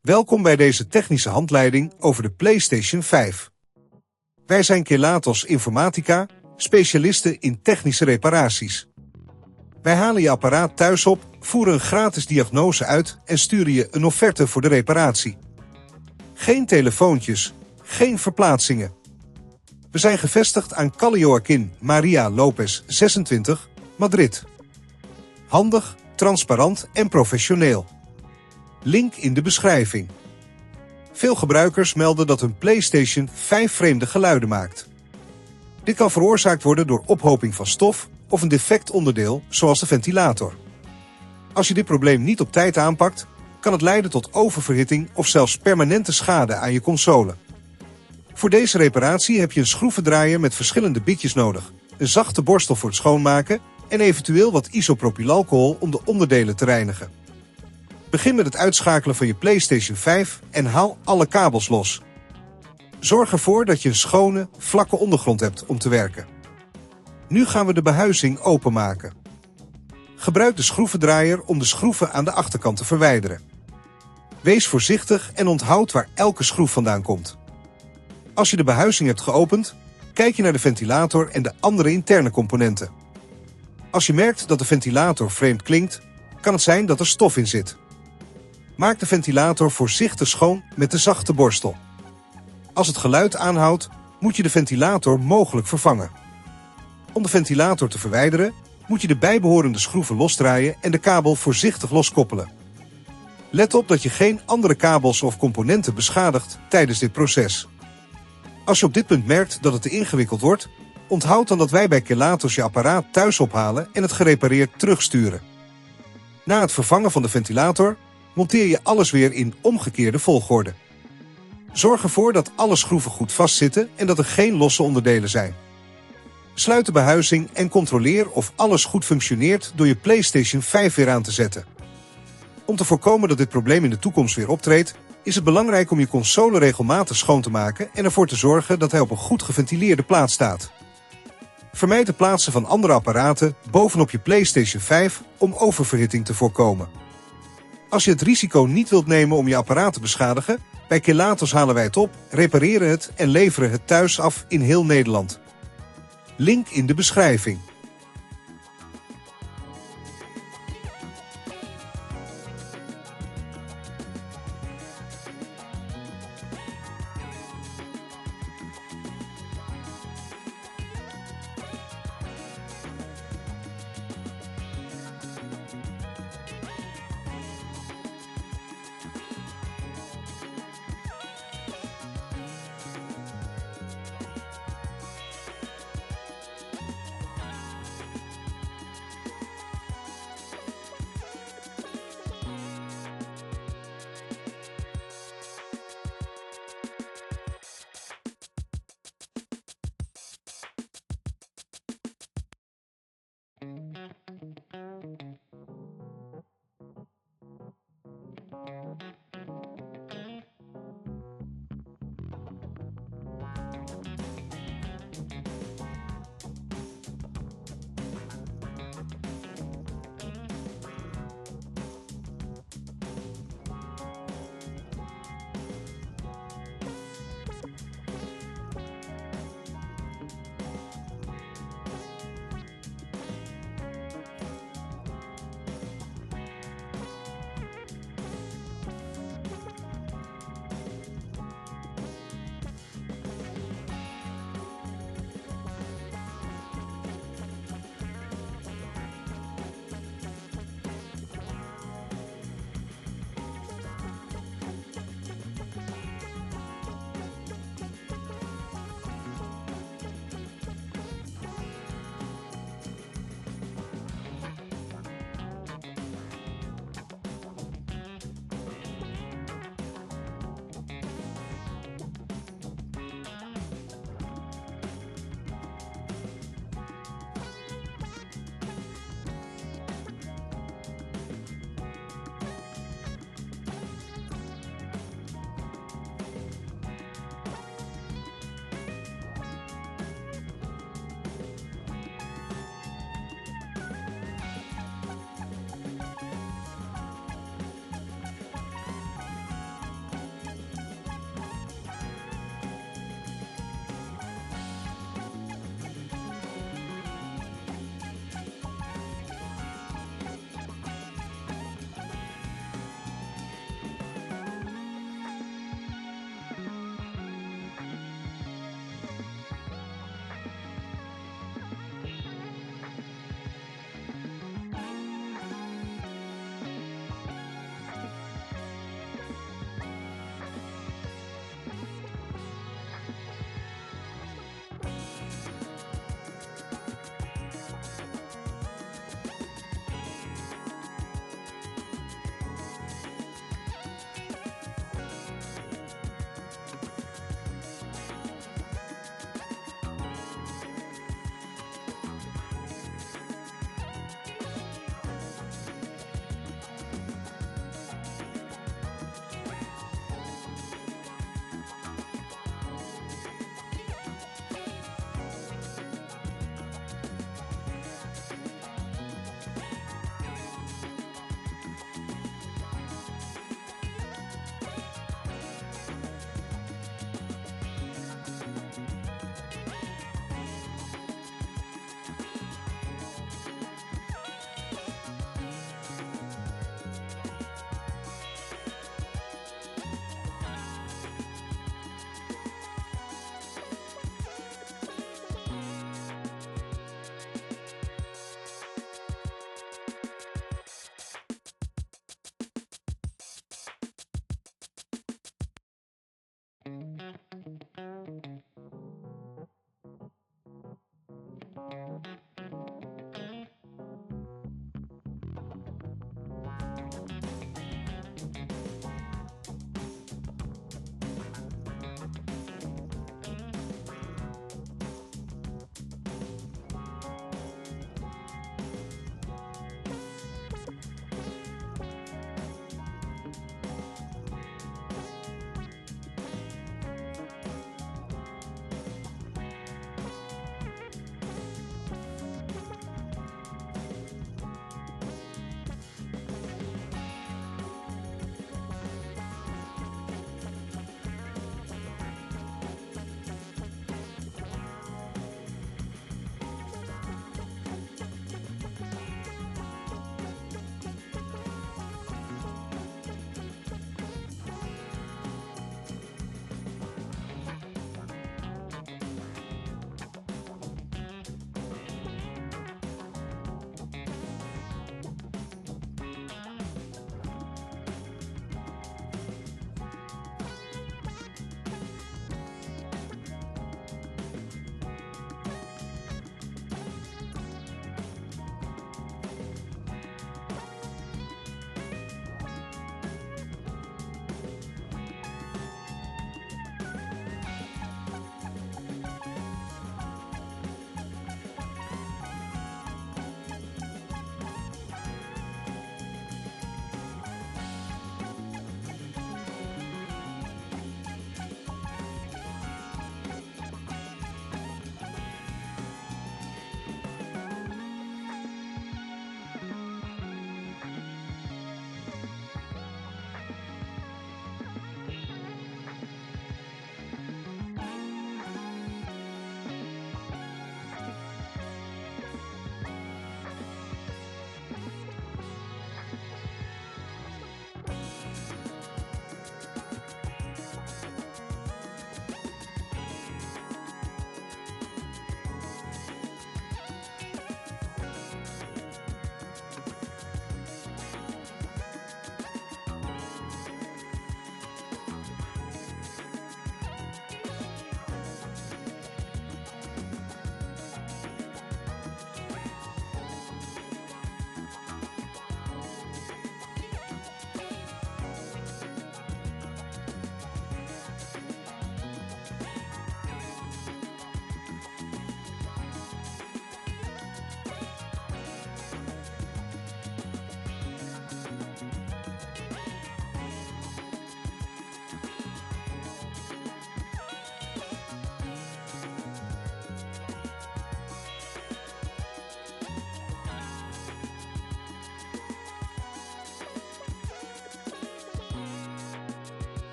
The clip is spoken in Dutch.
Welkom bij deze technische handleiding over de PlayStation 5. Wij zijn Kelatos Informatica, specialisten in technische reparaties. Wij halen je apparaat thuis op, voeren een gratis diagnose uit en sturen je een offerte voor de reparatie. Geen telefoontjes, geen verplaatsingen. We zijn gevestigd aan Calle Joaquin Maria Lopez 26, Madrid. Handig, transparant en professioneel. Link in de beschrijving. Veel gebruikers melden dat hun PlayStation 5 vreemde geluiden maakt. Dit kan veroorzaakt worden door ophoping van stof of een defect onderdeel, zoals de ventilator. Als je dit probleem niet op tijd aanpakt, kan het leiden tot oververhitting of zelfs permanente schade aan je console. Voor deze reparatie heb je een schroevendraaier met verschillende bietjes nodig, een zachte borstel voor het schoonmaken en eventueel wat isopropylalcohol om de onderdelen te reinigen. Begin met het uitschakelen van je PlayStation 5 en haal alle kabels los. Zorg ervoor dat je een schone, vlakke ondergrond hebt om te werken. Nu gaan we de behuizing openmaken. Gebruik de schroevendraaier om de schroeven aan de achterkant te verwijderen. Wees voorzichtig en onthoud waar elke schroef vandaan komt. Als je de behuizing hebt geopend, kijk je naar de ventilator en de andere interne componenten. Als je merkt dat de ventilator vreemd klinkt, kan het zijn dat er stof in zit. Maak de ventilator voorzichtig schoon met de zachte borstel. Als het geluid aanhoudt, moet je de ventilator mogelijk vervangen. Om de ventilator te verwijderen, moet je de bijbehorende schroeven losdraaien en de kabel voorzichtig loskoppelen. Let op dat je geen andere kabels of componenten beschadigt tijdens dit proces. Als je op dit punt merkt dat het te ingewikkeld wordt, onthoud dan dat wij bij Kelatos je apparaat thuis ophalen en het gerepareerd terugsturen. Na het vervangen van de ventilator monteer je alles weer in omgekeerde volgorde. Zorg ervoor dat alle schroeven goed vastzitten en dat er geen losse onderdelen zijn. Sluit de behuizing en controleer of alles goed functioneert door je PlayStation 5 weer aan te zetten. Om te voorkomen dat dit probleem in de toekomst weer optreedt, is het belangrijk om je console regelmatig schoon te maken en ervoor te zorgen dat hij op een goed geventileerde plaats staat. Vermijd het plaatsen van andere apparaten bovenop je PlayStation 5 om oververhitting te voorkomen. Als je het risico niet wilt nemen om je apparaat te beschadigen, bij Kelatos halen wij het op, repareren het en leveren het thuis af in heel Nederland. Link in de beschrijving.